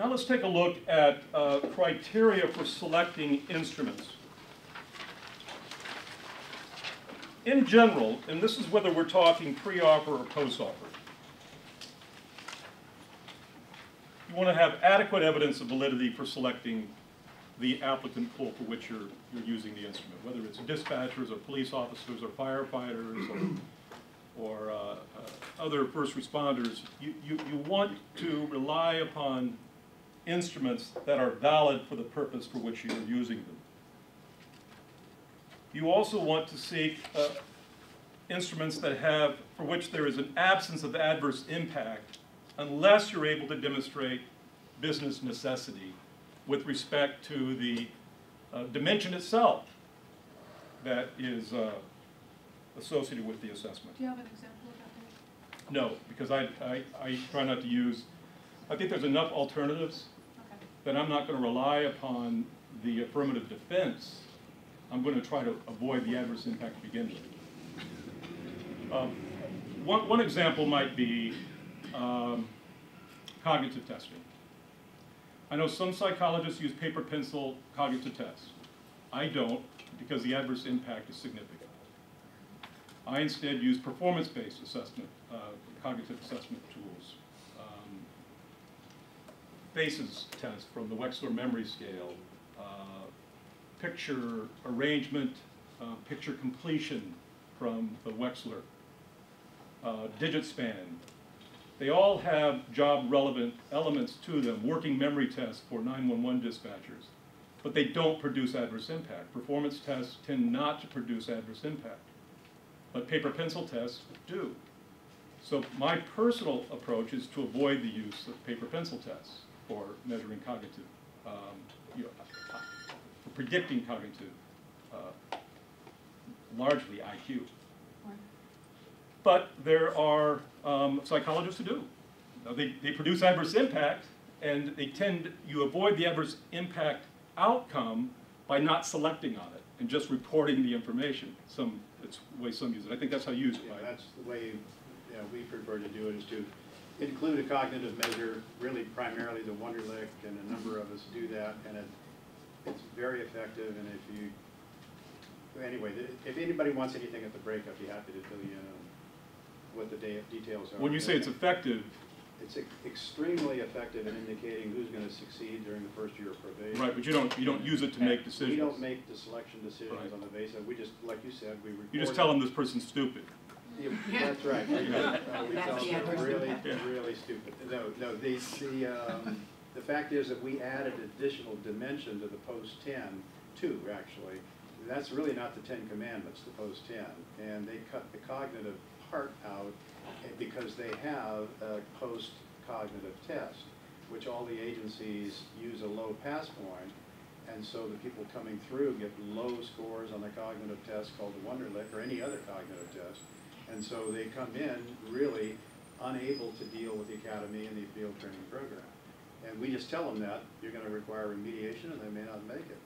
Now let's take a look at criteria for selecting instruments. In general, and this is whether we're talking pre-offer or post-offer, you want to have adequate evidence of validity for selecting the applicant pool for which you're using the instrument, whether it's dispatchers or police officers or firefighters or other first responders. You want to rely upon instruments that are valid for the purpose for which you're using them. You also want to seek instruments that have, for which there is an absence of adverse impact, unless you're able to demonstrate business necessity with respect to the dimension itself that is associated with the assessment. Do you have an example of that? No, because I try not to use, I think there's enough alternatives that I'm not going to rely upon the affirmative defense. I'm going to try to avoid the adverse impact to begin with. One example might be cognitive testing. I know some psychologists use paper pencil cognitive tests. I don't, because the adverse impact is significant. I instead use performance-based assessment, cognitive assessment tools. FACES test from the Wechsler Memory Scale, picture arrangement, picture completion from the Wechsler, digit span. They all have job-relevant elements to them, working memory tests for 911 dispatchers, but they don't produce adverse impact. Performance tests tend not to produce adverse impact, but paper pencil tests do. So my personal approach is to avoid the use of paper pencil tests for measuring cognitive, for predicting cognitive, largely IQ. But there are psychologists who do. They produce adverse impact, and you avoid the adverse impact outcome by not selecting on it and just reporting the information. That's the way some use it. I think that's how you use it, right? That's the way we prefer to do it, is to include a cognitive measure, really primarily the Wonderlic, and a number of us do that, and it's very effective. And anyway, if anybody wants anything at the break, I'd be happy to tell you what the details are. When you say it's effective, it's extremely effective in indicating who's going to succeed during the first year of probation. right? But you don't use it to make decisions. We don't make the selection decisions on the basis. We just, like you said, we record. You just tell them this person's stupid. Yeah, that's right. We tell them they're really stupid. No. The fact is that we added additional dimension to the post 10, too, actually. That's really not the 10 commandments, the post 10, and they cut the cognitive part out because they have a post-cognitive test, which all the agencies use a low pass point, and so the people coming through get low scores on the cognitive test called the Wonderlic or any other cognitive test, and so they come in really unable to deal with the academy and the field training program. And we just tell them that you're going to require remediation and they may not make it.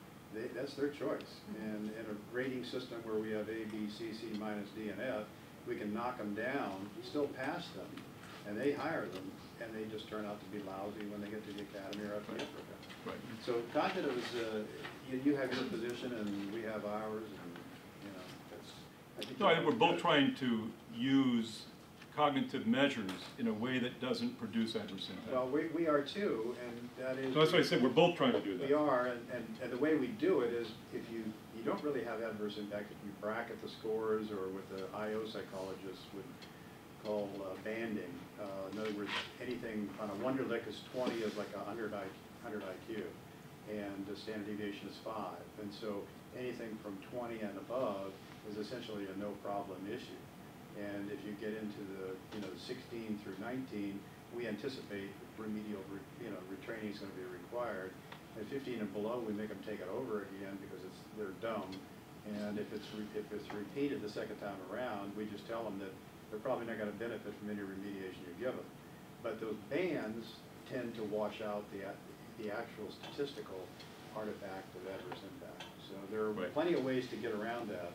That's their choice. And in a rating system where we have A, B, C, C minus D, and F, we can knock them down, still pass them, and they hire them, and they just turn out to be lousy when they get to the academy or FBA program. Right. So cognitive is, you have your position and we have ours, and I think. No, I think we're both trying to use cognitive measures in a way that doesn't produce adverse impact. Well, we are too, and that is. So that's why I said we're both trying to do that. We are, and the way we do it is, if you don't really have adverse impact if you bracket the scores, or what the IO psychologists would call banding. In other words, anything on a Wonderlic is 20 is like 100 IQ, and the standard deviation is 5. And so anything from 20 and above is essentially a no problem issue. And if you get into the 16 through 19, we anticipate remedial retraining is going to be required. At 15 and below, we make them take it over again because they're dumb. And if it's repeated the second time around, we just tell them that they're probably not going to benefit from any remediation you give them. But those bands tend to wash out the actual statistical artifact of adverse impact. So there are plenty of ways to get around that.